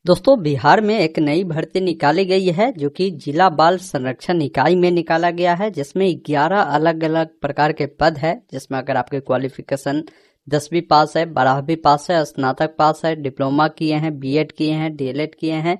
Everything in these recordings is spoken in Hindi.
दोस्तों, बिहार में एक नई भर्ती निकाली गई है जो कि जिला बाल संरक्षण इकाई में निकाला गया है, जिसमें 11 अलग अलग प्रकार के पद है। जिसमें अगर आपके क्वालिफिकेशन 10वीं पास है, 12वीं पास है, स्नातक पास है, डिप्लोमा किए हैं, बीएड किए हैं, डीएलएड किए हैं,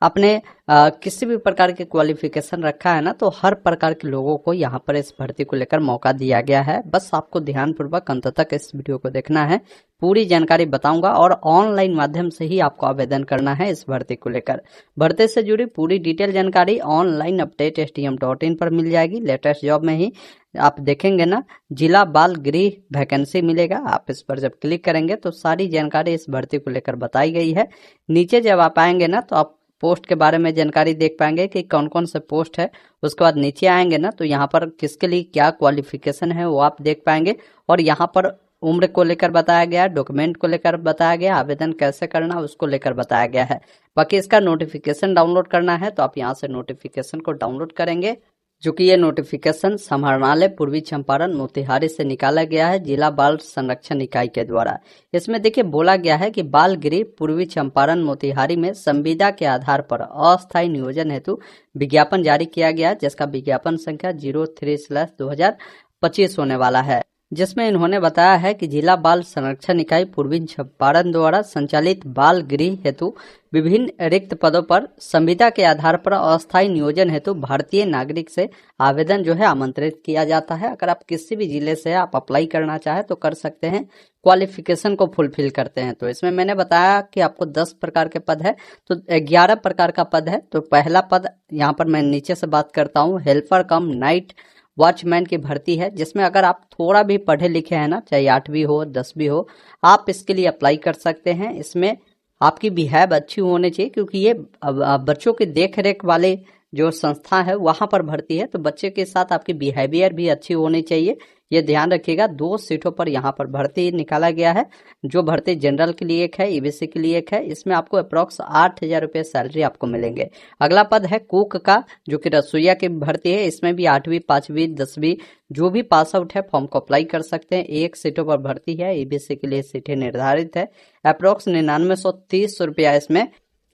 आपने किसी भी प्रकार के क्वालिफिकेशन रखा है ना, तो हर प्रकार के लोगों को यहाँ पर इस भर्ती को लेकर मौका दिया गया है। बस आपको ध्यानपूर्वक अंत तक इस वीडियो को देखना है, पूरी जानकारी बताऊंगा और ऑनलाइन माध्यम से ही आपको आवेदन करना है इस भर्ती को लेकर। भर्ती से जुड़ी पूरी डिटेल जानकारी ऑनलाइन अपडेट stm.in पर मिल जाएगी। लेटेस्ट जॉब में ही आप देखेंगे ना, जिला बाल गृह वैकेंसी मिलेगा। आप इस पर जब क्लिक करेंगे तो सारी जानकारी इस भर्ती को लेकर बताई गई है। नीचे जब आप आएंगे ना, तो आप पोस्ट के बारे में जानकारी देख पाएंगे कि कौन कौन से पोस्ट है। उसके बाद नीचे आएंगे ना, तो यहाँ पर किसके लिए क्या क्वालिफिकेशन है वो आप देख पाएंगे। और यहाँ पर उम्र को लेकर बताया गया, डॉक्यूमेंट को लेकर बताया गया, आवेदन कैसे करना उसको लेकर बताया गया है। बाकी इसका नोटिफिकेशन डाउनलोड करना है तो आप यहाँ से नोटिफिकेशन को डाउनलोड करेंगे, जो कि ये नोटिफिकेशन समाहरणालय पूर्वी चंपारण मोतिहारी से निकाला गया है जिला बाल संरक्षण इकाई के द्वारा। इसमें देखिए बोला गया है कि बाल गृह पूर्वी चंपारण मोतिहारी में संविदा के आधार पर अस्थायी नियोजन हेतु विज्ञापन जारी किया गया, जिसका विज्ञापन संख्या 03/2025 होने वाला है। जिसमें इन्होंने बताया है कि जिला बाल संरक्षण इकाई पूर्वी चंपारण द्वारा संचालित बाल गृह हेतु विभिन्न रिक्त पदों पर संविदा के आधार पर अस्थायी नियोजन हेतु भारतीय नागरिक से आवेदन जो है आमंत्रित किया जाता है। अगर आप किसी भी जिले से आप अप्लाई करना चाहे तो कर सकते हैं, क्वालिफिकेशन को फुलफिल करते हैं। तो इसमें मैंने बताया कि आपको 10 प्रकार के पद है, तो 11 प्रकार का पद है। तो पहला पद यहाँ पर मैं नीचे से बात करता हूँ, हेल्पर कम नाइट वॉचमैन की भर्ती है, जिसमें अगर आप थोड़ा भी पढ़े लिखे हैं ना, चाहे 8वीं हो 10वीं हो, आप इसके लिए अप्लाई कर सकते हैं। इसमें आपकी बिहेव अच्छी होनी चाहिए, क्योंकि ये बच्चों की देख रेख वाले जो संस्था है वहां पर भर्ती है, तो बच्चे के साथ आपकी बिहेवियर भी अच्छी होनी चाहिए, ये ध्यान रखिएगा। 2 सीटों पर यहाँ पर भर्ती निकाला गया है। जो भर्ती जनरल के लिए एक है, ईबीसी के लिए एक है। इसमें आपको अप्रोक्स 8,000 रुपये सैलरी आपको मिलेंगे। अगला पद है कुक का, जो कि रसोईया की भर्ती है। इसमें भी 8वीं 5वीं 10वीं जो भी पास आउट है फॉर्म को अप्लाई कर सकते हैं। 1 सीटों पर भर्ती है, ईबीसी के लिए सीटें निर्धारित है। अप्रोक्स 9930 रुपया इसमें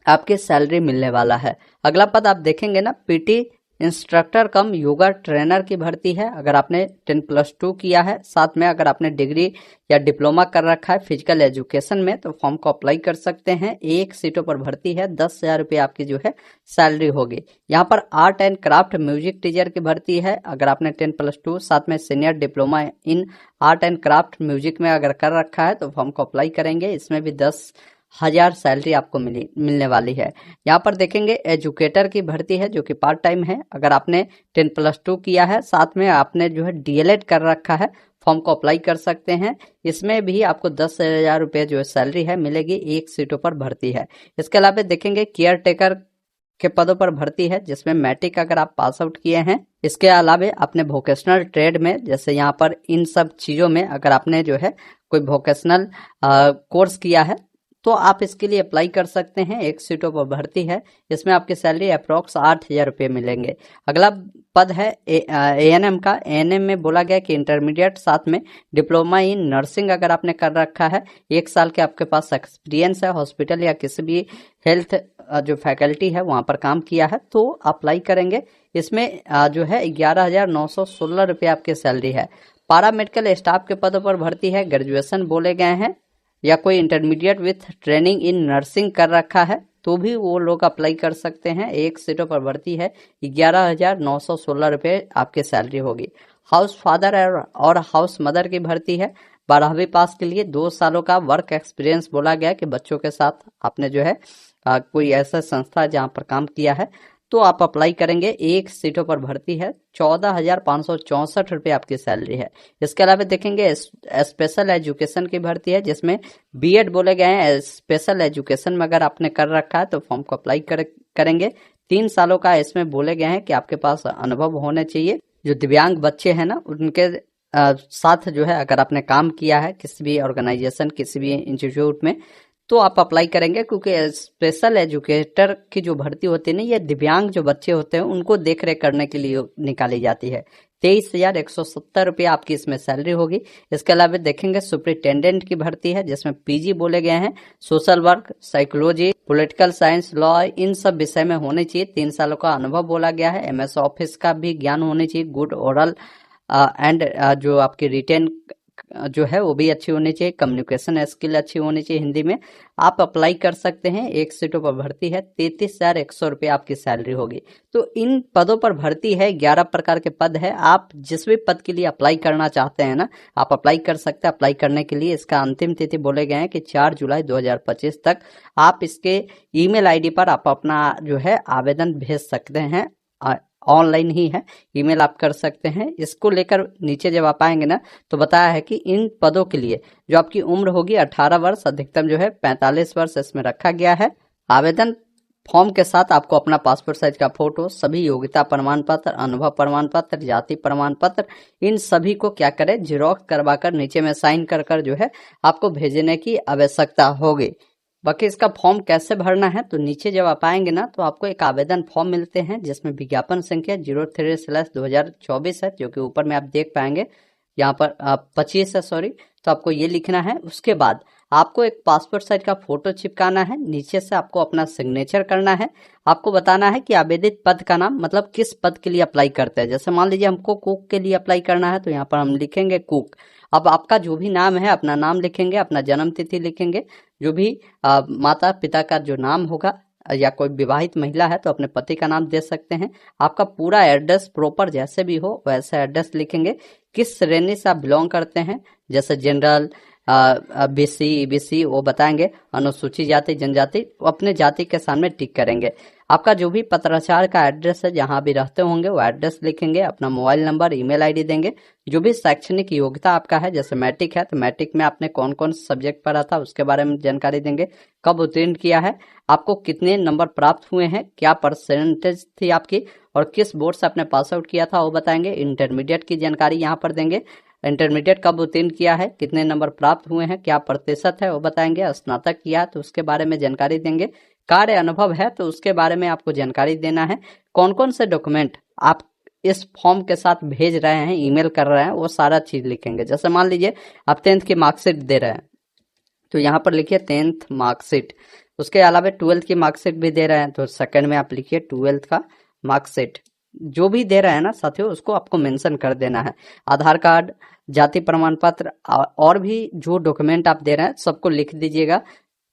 आपके सैलरी मिलने वाला है। अगला पद आप देखेंगे ना, पीटी इंस्ट्रक्टर कम योगा ट्रेनर की भर्ती है। अगर आपने 10+2 किया है, साथ में अगर आपने डिग्री या डिप्लोमा कर रखा है फिजिकल एजुकेशन में, तो फॉर्म को अप्लाई कर सकते हैं। 1 सीटों पर भर्ती है, 10,000 रुपये आपकी जो है सैलरी होगी। यहाँ पर art and craft music teacher की भर्ती है। अगर आपने 10+2 साथ में senior diploma in art and craft music में अगर कर रखा है तो फॉर्म को अप्लाई करेंगे। इसमें भी 10,000 सैलरी आपको मिलने वाली है। यहाँ पर देखेंगे एजुकेटर की भर्ती है, जो कि पार्ट टाइम है। अगर आपने 10+2 किया है, साथ में आपने जो है डीएलएड कर रखा है, फॉर्म को अप्लाई कर सकते हैं। इसमें भी आपको 10,000 रुपये जो सैलरी है मिलेगी। 1 सीटों पर भर्ती है। इसके अलावा देखेंगे केयर टेकर के पदों पर भर्ती है, जिसमें मैट्रिक अगर आप पास आउट किए हैं। इसके अलावा आपने वोकेशनल ट्रेड में, जैसे यहाँ पर इन सब चीजों में अगर आपने जो है कोई वोकेशनल कोर्स किया है तो आप इसके लिए अप्लाई कर सकते हैं। 1 सीटों पर भर्ती है। इसमें आपकी सैलरी अप्रोक्स 8,000 रुपये मिलेंगे। अगला पद है एएनएम का। एएनएम में बोला गया कि इंटरमीडिएट साथ में डिप्लोमा इन नर्सिंग अगर आपने कर रखा है, 1 साल के आपके पास एक्सपीरियंस है, हॉस्पिटल या किसी भी हेल्थ जो फैकल्टी है वहां पर काम किया है, तो अप्लाई करेंगे। इसमें जो है 11,916 रुपये आपकी सैलरी है। पारा मेडिकल स्टाफ के पदों पर भर्ती है। ग्रेजुएशन बोले गए हैं या कोई intermediate with training in nursing कर रखा है तो भी वो लोग अप्लाई कर सकते हैं। 1 सीटों पर भर्ती है। 11,916 रुपये आपकी सैलरी होगी। हाउस फादर और हाउस मदर की भर्ती है। 12वीं पास के लिए 2 सालों का वर्क एक्सपीरियंस बोला गया कि बच्चों के साथ आपने जो है कोई ऐसा संस्था जहाँ पर काम किया है तो आप अप्लाई करेंगे। 1 सीटों पर भर्ती है। 14,564 रुपये आपकी सैलरी है। इसके अलावा देखेंगे स्पेशल एजुकेशन की भर्ती है, जिसमें बीएड बोले गए हैं। स्पेशल एजुकेशन में अगर आपने कर रखा है तो फॉर्म को अप्लाई करेंगे। 3 सालों का इसमें बोले गए हैं कि आपके पास अनुभव होने चाहिए। जो दिव्यांग बच्चे हैं ना, उनके साथ जो है अगर आपने काम किया है किसी भी ऑर्गेनाइजेशन किसी भी इंस्टीट्यूट में, तो आप अप्लाई करेंगे, क्योंकि स्पेशल एजुकेटर की जो भर्ती होती है ना, ये दिव्यांग जो बच्चे होते हैं उनको देख रेख करने के लिए निकाली जाती है। 23,170 रुपये आपकी इसमें सैलरी होगी। इसके अलावा देखेंगे सुपरिटेंडेंट की भर्ती है, जिसमें पीजी बोले गए हैं, social work, psychology, political science, law, इन सब विषय में होने चाहिए। 3 सालों का अनुभव बोला गया है। एमएस ऑफिस का भी ज्ञान होने चाहिए। गुड ओरल एंड जो आपकी रिटेन जो है वो भी अच्छी होनी चाहिए। कम्युनिकेशन स्किल अच्छी होनी चाहिए हिंदी में। आप अप्लाई कर सकते हैं। 1 सीटों पर भर्ती है। 33,100 रुपये आपकी सैलरी होगी। तो इन पदों पर भर्ती है। 11 प्रकार के पद है। आप जिस भी पद के लिए अप्लाई करना चाहते हैं ना, आप अप्लाई कर सकते हैं। अप्लाई करने के लिए इसका अंतिम तिथि बोले गए हैं कि 4 जुलाई 2025 तक आप इसके ईमेल आईडी पर आप अपना जो है आवेदन भेज सकते हैं। ऑनलाइन ही है, ईमेल आप कर सकते हैं। इसको लेकर नीचे जब आप आएंगे ना, तो बताया है कि इन पदों के लिए जो आपकी उम्र होगी 18 वर्ष, अधिकतम जो है 45 वर्ष इसमें रखा गया है। आवेदन फॉर्म के साथ आपको अपना पासपोर्ट साइज का फोटो, सभी योग्यता प्रमाण पत्र, अनुभव प्रमाण पत्र, जाति प्रमाण पत्र, इन सभी को क्या करें, जेरॉक्स करवाकर नीचे में साइन कर जो है आपको भेजने की आवश्यकता होगी। बाकी इसका फॉर्म कैसे भरना है, तो नीचे जब आप आएंगे ना, तो आपको एक आवेदन फॉर्म मिलते हैं, जिसमें विज्ञापन संख्या 03/2024 है, जो कि ऊपर में आप देख पाएंगे। यहाँ पर 25 है, सॉरी। तो आपको ये लिखना है। उसके बाद आपको एक पासपोर्ट साइज का फोटो चिपकाना है। नीचे से आपको अपना सिग्नेचर करना है। आपको बताना है कि आवेदित पद का नाम, मतलब किस पद के लिए अप्लाई करते हैं। जैसे मान लीजिए हमको कुक के लिए अप्लाई करना है, तो यहाँ पर हम लिखेंगे कुक। अब आपका जो भी नाम है, अपना नाम लिखेंगे, अपना जन्म तिथि लिखेंगे, जो भी माता पिता का जो नाम होगा, या कोई विवाहित महिला है तो अपने पति का नाम दे सकते हैं। आपका पूरा एड्रेस प्रॉपर जैसे भी हो वैसे एड्रेस लिखेंगे। किस श्रेणी से आप बिलोंग करते हैं, जैसे जनरल, बीसी, ईबीसी वो बताएंगे। अनुसूचित जाति, जनजाति, अपने जाति के सामने टिक करेंगे। आपका जो भी पत्राचार का एड्रेस है, जहां भी रहते होंगे वो एड्रेस लिखेंगे। अपना मोबाइल नंबर, ईमेल आईडी देंगे। जो भी शैक्षणिक योग्यता आपका है, जैसे मैट्रिक है तो मैट्रिक में आपने कौन कौन सब्जेक्ट पढ़ा था उसके बारे में जानकारी देंगे। कब उत्तीर्ण किया है, आपको कितने नंबर प्राप्त हुए हैं, क्या परसेंटेज थी आपकी, और किस बोर्ड से आपने पास आउट किया था वो बताएंगे। इंटरमीडिएट की जानकारी यहाँ पर देंगे। इंटरमीडिएट कब उत्तीर्ण किया है, कितने नंबर प्राप्त हुए हैं, क्या प्रतिशत है वो बताएंगे। स्नातक किया तो उसके बारे में जानकारी देंगे। कार्य अनुभव है तो उसके बारे में आपको जानकारी देना है। कौन कौन से डॉक्यूमेंट आप इस फॉर्म के साथ भेज रहे हैं, ईमेल कर रहे हैं, वो सारा चीज लिखेंगे। जैसे मान लीजिए आप 10th की मार्कशीट दे रहे हैं, तो यहाँ पर लिखिए 10th मार्कशीट। उसके अलावा 12th की मार्कशीट भी दे रहे हैं, तो सेकंड में आप लिखिए 12th का मार्कशीट। जो भी दे रहे हैं ना साथियों, उसको आपको मेंशन कर देना है। आधार कार्ड, जाति प्रमाण पत्र और भी जो डॉक्यूमेंट आप दे रहे हैं सबको लिख दीजिएगा।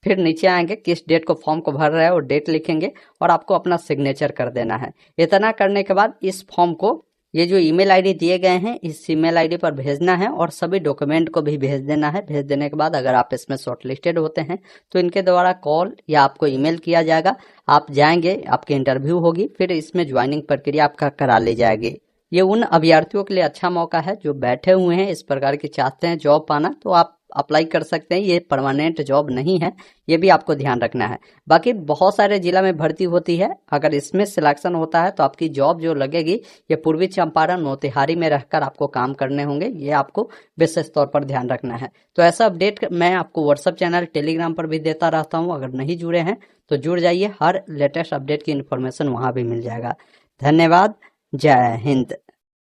फिर नीचे आएंगे, किस डेट को फॉर्म को भर रहे हैं वो डेट लिखेंगे, और आपको अपना सिग्नेचर कर देना है। इतना करने के बाद इस फॉर्म को ये जो ईमेल आईडी दिए गए हैं, इस ईमेल आईडी पर भेजना है, और सभी डॉक्यूमेंट को भी भेज देना है। भेज देने के बाद अगर आप इसमें शॉर्टलिस्टेड होते हैं तो इनके द्वारा कॉल या आपको ईमेल किया जाएगा। आप जाएंगे, आपकी इंटरव्यू होगी, फिर इसमें ज्वाइनिंग प्रक्रिया आपका करा ली जाएगी। ये उन अभ्यर्थियों के लिए अच्छा मौका है जो बैठे हुए हैं, इस प्रकार की चाहते हैं जॉब पाना, तो आप अप्लाई कर सकते हैं। ये परमानेंट जॉब नहीं है, ये भी आपको ध्यान रखना है। बाकी बहुत सारे जिला में भर्ती होती है, अगर इसमें सिलेक्शन होता है तो आपकी जॉब जो लगेगी ये पूर्वी चंपारण, मोतिहारी में रहकर आपको काम करने होंगे। ये आपको विशेष तौर पर ध्यान रखना है। तो ऐसा अपडेट मैं आपको व्हाट्सएप चैनल, टेलीग्राम पर भी देता रहता हूँ। अगर नहीं जुड़े हैं तो जुड़ जाइए, हर लेटेस्ट अपडेट की इन्फॉर्मेशन वहां भी मिल जाएगा। धन्यवाद। जय हिंद।